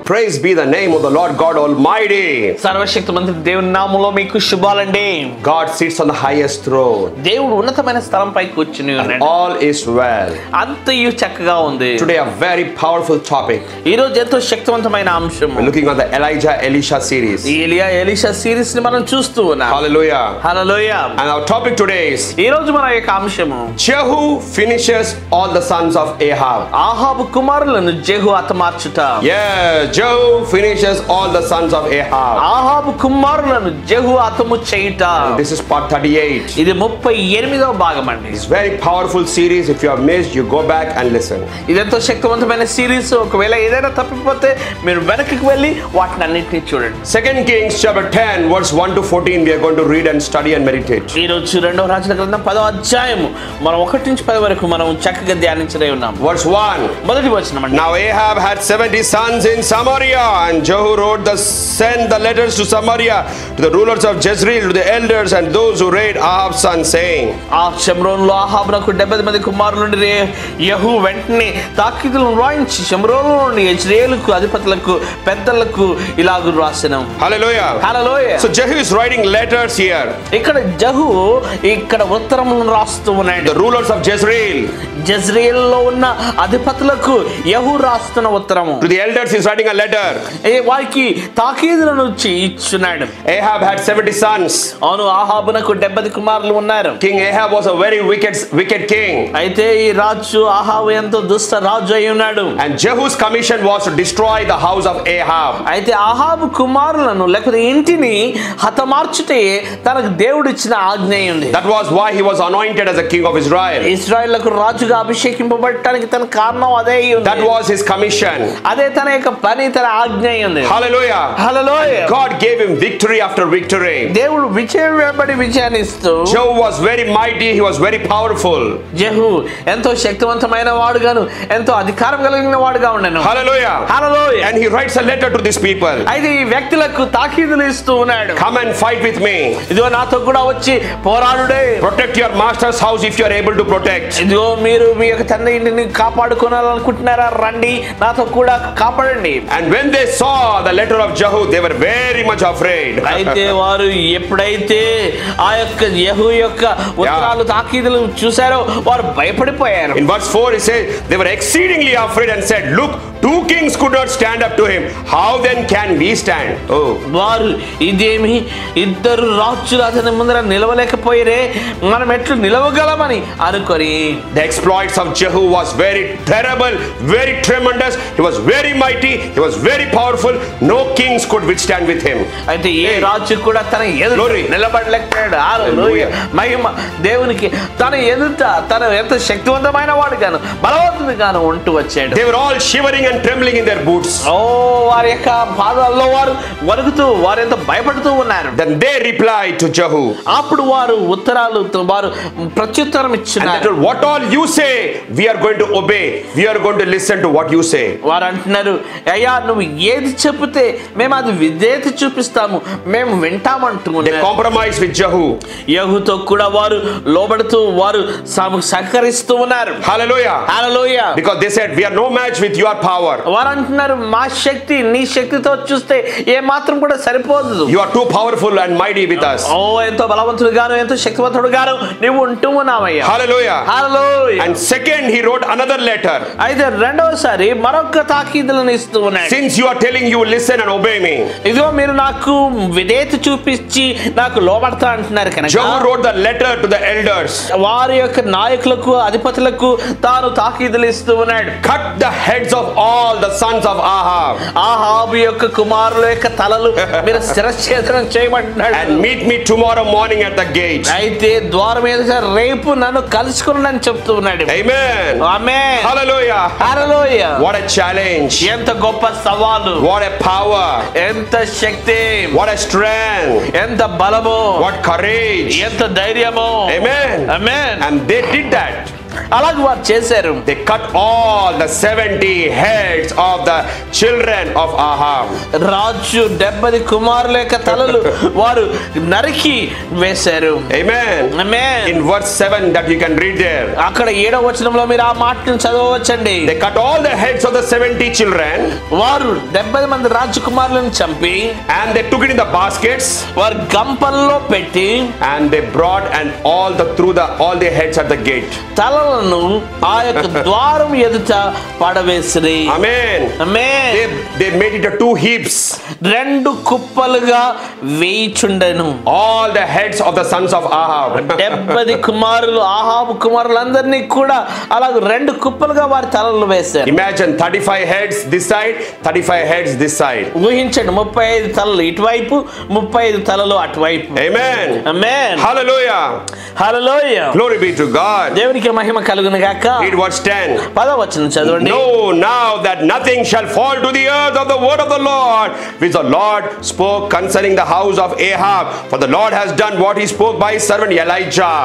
Praise be the name of the Lord God Almighty. సర్వశక్తిమంతుడు దేవుని నామములో మీకు శుభాలండి. God sits on the highest throne. దేవుడు ఉన్నతమైన స్థలంపై కూర్చుని ఉన్నాడు. All is well. అంతయు చక్కగా ఉంది. Today a very powerful topic. ఈ రోజు ఎంతో శక్తివంతమైన అంశం. We're looking at the Elijah Elisha series. ఈ ఎలియా ఎలీషా సిరీస్ ని మనం చూస్తూ ఉన్నాం. Hallelujah. Hallelujah. And our topic today is ఈ రోజు మన యొక్క అంశము Jehu finishes all the sons of Ahab. ఆహాబు కుమారులను జెహు హతమార్చుట. Yeah, Jehu finishes all the sons of Ahab. ఆహాబు కుమారులను జెహు హతము చేయుట. This is part 38. ఇది 38వ భాగం అండి. It's very powerful series. If you have missed, you go back and listen. ఇదెంతో శక్తివంతమైన సిరీస్. ఒకవేళ ఏదైనా తప్పిపోతే మీరు వెనక్కి వెళ్ళి వాటిని అన్నిటిని చూడండి. 2 Kings chapter 10 verse 1 to 14 we are going to read and study and meditate. ఈ రోజు రెండవ రాజుల గ్రంథం 10వ అధ్యాయము మనం 1 నుంచి 10 వరకు మనం చక్కగా ధ్యానించనే ఉన్నాం. Verse 1. మొదటి వచనం అండి. Now Ahab had 70 sons in Samaria, and Jehu sent the letters to Samaria to the rulers of Jezreel, to the elders and those who raised Ahab's son, saying, ఆ షమ్రోనులో ఆహాబునకు 70 మంది కుమారులు ఉండి యెహూ వెంటనే తాకీదులను రాయించి షమ్రోనులోని యెజ్రెయేలుకు అధిపతులకు పెద్దలకు ఇలాగు రాసెను. Hallelujah. Hallelujah. So Jehu is writing letters here. ఇక్కడ జెహూ ఇక్కడ ఉత్తరములను రాస్తూ ఉన్నాడు. The rulers of Jezreel. జెజ్రెయేలులో ఉన్న అధిపతులకు యెహూ రాస్తున్న ఉత్తరము. To the elders he is writing a letter. వారికి తాకీదులను ఇచ్చున్నాడు. Ahab had 70 sons. అవును, ఆహాబునకు 70 కుమారులు ఉన్నారు. King Ahab was a very wicked king. అయితే ఈ రాజు ఆహాబు ఎంతో దుష్ట రాజు అయి ఉన్నాడు. And Jehu's commission was to destroy the house of Ahab. అయితే ఆహాబు కుమారులను లేకపోతే ఇంటిని హతమార్చుటే తనకు దేవుడు ఇచ్చిన ఆజ్ఞ ఉంది. That was why he was anointed as a king of Israel. ఇశ్రాయేలుకు రాజుగా అభిషేకింపబడటానికి తన కారణం అదే ఉంది. That was his commission. అదే తన యొక్క పని, తన ఆజ్ఞ ఉంది. Hallelujah. హల్లెలూయా. God gave him victory after victory. దేవుడు విజయం వెంబడి విజయాన్ని ఇస్తూ Jehu was very mighty, he was very powerful. జెహూ ఎంతో శక్తివంతమైన వాడుగాను ఎంతో అధికారం కలిగిన వాడుగా ఉండెను. Hallelujah. Hallelujah. And he writes a letter to these people. అయితే ఈ వ్యక్తులకు తాకీదులు ఇస్తూ ఉన్నాడు. Come and fight with me. ఇదిగో నాతో కూడా వచ్చి పోరాడుడే. Protect your master's house if you are able to protect. ఇదిగో మీరు మీ యొక్క తండ్రి ఇంటిని కాపాడుకోవాలనుకుంటున్నారా, రండి నాతో కూడా కాపాడండి. And when they saw the letter of Jehu, they were very much afraid. అయితే వారు ఎప్పుడైతే ఆ యొక్క యెహూ యొక్క ఉత్తరాలు తాకీదులు చూశారో వారు భయపడిపోయారు. In verse 4 it says they were exceedingly afraid and said, look, 2 kings could not stand up to him. How then can we stand? Oh. వారు ఇదేమి ఇద్దరు రాజులు అతని ముందర నిలవలేకపోయిరే, మనం ఎట్లు నిలవగలమని అనుకొని. The exploits of Jehu was very terrible, very tremendous. He was very mighty, he was very powerful. No kings could withstand with him. అయితే ఏ రాజు కూడా తన ఎదుట నిలబడలేకపోయాడు. హల్లెలూయా. మహిమ దేవునికి. తన ఎదుట తన ఎంత శక్తివంతమైన వాడు గాను బలవంతుడు గాను ఉంటూ వచ్చాడు. They were all shivering and trembling in their boots. ఓ వారి యొక్క పాదాల్లో వారు వణుకుతూ వారు ఎంత భయపడుతూ ఉన్నారు. Then they replied to Jehu. అప్పుడు వారు ఉత్తరాలతో వారు ప్రత్యుత్తరం ఇచ్చినారు. What all you say, we are going to obey. We are going to listen to what you say. వారు అంటున్నారు, అయ్యా నువ్వు ఏది చెబితే మేము అది విధేయత చూపిస్తాము, మేము వింటామంటున్నారు. They compromised with Jehu. యెహూతో కూడా వారు లోబడుతూ వారు సహకరిస్తూ ఉన్నారు. Hallelujah. Hallelujah. Because they said we are no match with your power. వారు అంటున్నారు, మా శక్తి నీ శక్తితో చూస్తే ఏ మాత్రం కూడా సరిపోదు. You are too powerful and mighty with us. ఓ ఎంతో బలవంతుడు గాను ఎంతో శక్తివంతుడు గాను నీవు ఉంటూ ఉన్నావయ్యా. Hallelujah. Hallelujah. And second he wrote another letter. అయితే రెండోసారి మరొక తాకీదులను ఇస్తూ ఉన్నాడు. Since you are telling you will listen and obey me. ఇదిగో మీరు నాకు విధేయత చూపించి నాకు లోబడతా అంటున్నారు కనుక Jehu wrote the letter to the elders. వారి యొక్క నాయకులకు అధిపతులకు తాను తాకీదులు ఇస్తూ ఉన్నాడు. Cut the heads of all the sons of Ahab. ఆహాబు యొక్క కుమారుల యొక్క తలలు మీరు శిరచ్ఛేదనం చేయమంటున్నాడు. And meet me tomorrow morning at the gate. అయితే ద్వారం ఎదుట రేపు నన్ను కలుసుకున్నానని చెప్తూ ఉన్నాడు. Amen. Amen. Hallelujah. Hallelujah. What a challenge. ఎంత గొప్ప సవాలు. What a power. ఎంత శక్తి. What a strength. ఎంత బలము. What courage. ఎంత ధైర్యము. Amen. Amen. And they did that. అలాగే వారు చేశారు. They cut all the 70 heads of the children of Ahab. రాజు 70 కుమారుల యొక్క తలలు వారు నరికి వేశారు. Amen. Amen. In verse 7 that you can read there. అక్కడ 7వ వచనంలో మీరు ఆ మాటను చదవవచ్చండి. They cut all the heads of the 70 children. వారు 70 మంది రాజకుమారులను చంపి And they took it in the baskets. వారు గంపల్లో పెట్టి And they brought and all the heads at the gate. తలలను ఆ యొక్క ద్వారం ఎదుట పడవేసిరి. Amen. Amen. They made it 2 heaps. 2 కుప్పలుగా వేయిచుండెను. All the heads of the sons of Ahab. 70 కుమారులు ఆహాబు కుమారులందరినీ కూడా అలా 2 కుప్పలుగా వారి తలలు వేశారు. Imagine 35 heads this side, 35 heads this side. ఊహించండి 35 తలలు ఇటువైపు 35 తలలు అటువైపు. Amen. Amen. Hallelujah. Hallelujah. Glory be to God. దేవునికి మహిమ కలుగును గాక. Read verse 10. 10వ వచనం చదవండి. Know now that nothing shall fall to the earth of the word of the Lord, which the Lord spoke concerning the house of Ahab, for the Lord has done what he spoke by his servant Elijah.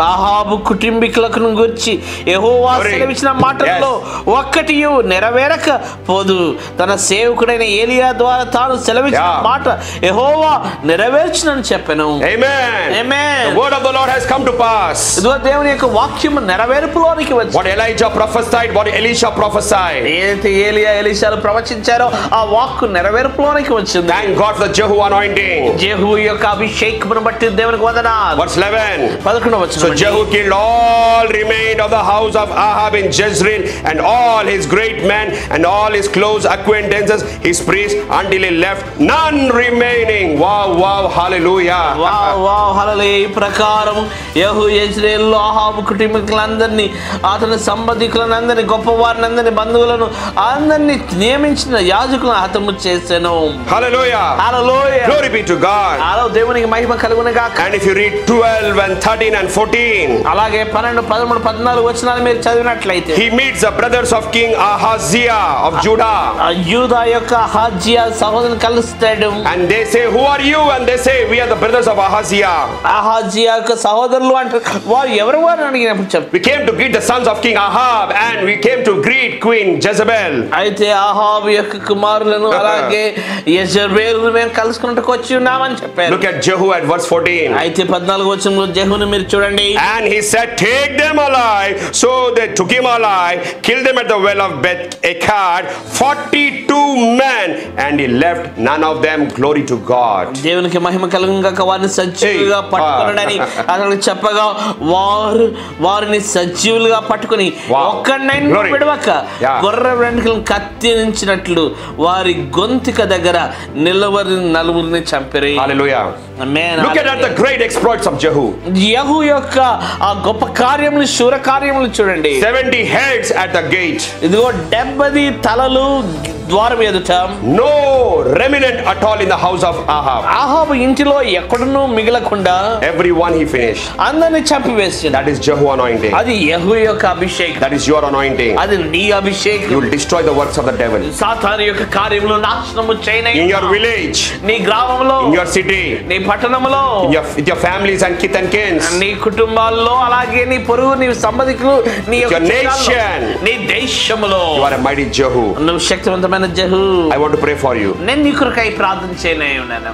ఆహాబు కుటుంబీకులను గురించి యెహోవా సెలవిచ్చిన మాటల్లో ఒక్కటియు నెరవేరక పోదు. తన సేవకుడైన ఏలియా ద్వారా తాను సెలవిచ్చిన మాట యెహోవా నెరవేర్చునని చెప్పెను. Amen. Amen. The word of the Lord has come to pass. ఇదిగో దేవుని యొక్క వాక్యం నెరవేర్పులోనికి వచ్చింది. What Elijah prophesied, what Elisha prophesied. ఏదైతే ఏలియా ఎలీషాలు ప్రవచించారో ఆ వాక్కు నెరవేర్పులోనికి వచ్చింది. Thank God for the Jehu anointing. జెహూ యొక్క అభిషేకమును బట్టి దేవునికి వందనాలు. Verse 11. 11వ వచనం. So Jehu killed all remained of the house of Ahab in Jezreel, and all his great men and all his close acquaintances, his priests, until he left none remaining. Wow, wow, hallelujah. Wow hallelujah. ఈ ప్రకారం యెహూ యెజ్రెయేలులో ఆహాబు కుటుంబీకులందరినీ అతని సంబంధికులందరినీ గొప్పవారిని అందరినీ బంధువులను అందరినీ నియమించిన యాజకులను హతము చేసెను. Hallelujah. Hallelujah. Glory be to God. దేవునికి మహిమ కలుగును గాక. And if you read 12 and 13 and 14, అలాగే 12, 13, 14 వచనాలు మీరు చదివినట్లయితే he meets the brothers of King Ahaziah of Judah. యూదా యొక్క అహాజ్యా సహోదరుని కలుస్తాడు. And they say, who are you? And they say, we are the brothers of Ahaziah. అహాజ్యా యొక్క సహోదరులు అంటే వారు ఎవరు వారు అడిగినప్పుడు చెప్తారు. We came to greet the sons of King Ahab, and we came to greet Queen Jezebel. అయితే అహాబు యొక్క కుమారులను అలాగే యెజెబెలును మేము కలుసుకున్నట్టుకు వచ్చి ఉన్నామని చెప్పారు. Look at Jehu at verse 14. అయితే 14వ వచనంలో జెహూను మీరు చూడండి. And he said, take them alive. So they took him alive, killed them at the well of Beth Ekad, 42 men, and he left none of them. Glory to God. దేవునికి మహిమ కలుగును గాక. వారిని సజీవులుగా పట్టుకొనడని అతను చెప్పగా వారిని సజీవులుగా పట్టుకొని ఒక్కడినైనా విడవక గొర్రె వెంట్రుకలను కత్తిరించినట్లు వారి గొంతుక దగ్గర నిలవరి నలుగురిని చంపిరి. Hallelujah. Amen. Look at the great exploits of Jehu. యెహూ యొక్క ఆ గొప్ప కార్యములు శూర కార్యములు చూడండి. 70 heads at the gate. ఇదిగో 70 తలలు ద్వారం ఎదుట. No remnant at all in the house of Ahab. ఆహాబు ఇంటిలో ఎక్కడనూ మిగలకుండా everyone he finished. అందరిని చంపివేసింది. That is Jehu anointing. అది యెహూ యొక్క అభిషేకం. That is your anointing. అది నీ అభిషేకం. You will destroy the works of the devil. సాతాను యొక్క కార్యములు నాశనము చేయనై. In your village, నీ గ్రామంలో, in your city, నీ పట్టణంలో, with your families and kith and kins, నీ కుటుంబాల్లో అలాగే నీ పొరుగు నీ సంబంధికులు నీ యొక్క nation, నీ దేశములో you are a mighty Jehu. నువ్వు శక్తివంతమైన జెహూ. I want to pray for you. నేను నీ కొరకై ప్రార్థన చేయనే ఉన్నాను.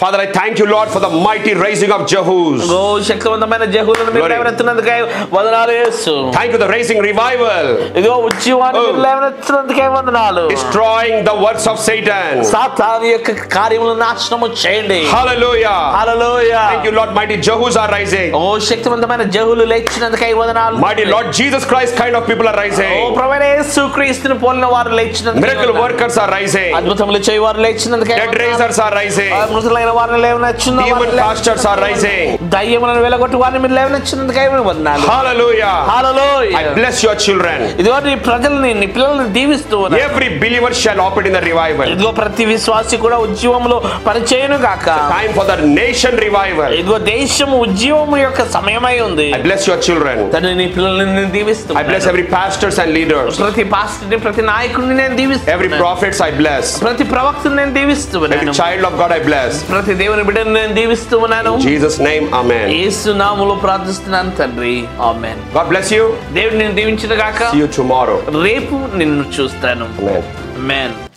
Father, I thank you, Lord, for the mighty raising of Jehus. ఓ శక్తివంతమైన జెహూలను మీరు లేవనెత్తినందుకై వందనాలు యేసు. Thank you for the raising revival. ఇదిగో ఉజ్జీవాన్ని మీరు లేవనెత్తినందుకై వందనాలు. Destroying the works of Satan. సాతాను యొక్క కార్యములను నాశనము చేయండి. Hallelujah. Hallelujah. Thank you, Lord, mighty Jehus are rising. ఓ శక్తివంతమైన జెహూలు లేచినందుకై వందనాలు. Mighty Lord Jesus Christ kind of people are rising. ఓ ప్రభువైన యేసుక్రీస్తుని పోలిన వారు లేచినందుకై Miracle workers are rising. అద్భుతములు చేయవారు లేచినందుకై Dead raisers are rising. Demon casters are rising. దయ్యములను వెలగొట్టు వారిని మీరు లేవనెత్తినందుకై వందనాలు. Hallelujah. Hallelujah. I bless your children. ఇదిగో నీ ప్రజల్ని నీ పిల్లల్ని దీవిస్తూ ఉన్నాను. Every believer shall operate in the revival. ఇదిగో ప్రతి విశ్వాసి కూడా ఉజ్జీవములో పనిచేయును గాక. Time for the nation revival. ఇదిగో దేశము ఉజ్జీవము యొక్క సమయమై ఉంది. I bless your children. తండ్రి నీ పిల్లల్ని నేను దీవిస్తున్నాను. I bless every pastors and leaders. ప్రతి పాస్టర్ని ప్రతి నాయకుడిని నేను దీవిస్తున్నాను. Every prophets I bless. ప్రతి ప్రవక్తని నేను దీవిస్తున్నాను. Every child of God I bless. ప్రతి దేవుని బిడ్డను నేను దీవిస్తూ ఉన్నాను. In Jesus' name, amen. యేసు నామములో ప్రార్థిస్తున్నాను తండ్రి. ఆమేన్. God bless you. దేవుడు నిన్ను దీవించును గాక. See you tomorrow. రేపు నిన్ను చూస్తాను. Amen. ఆమేన్.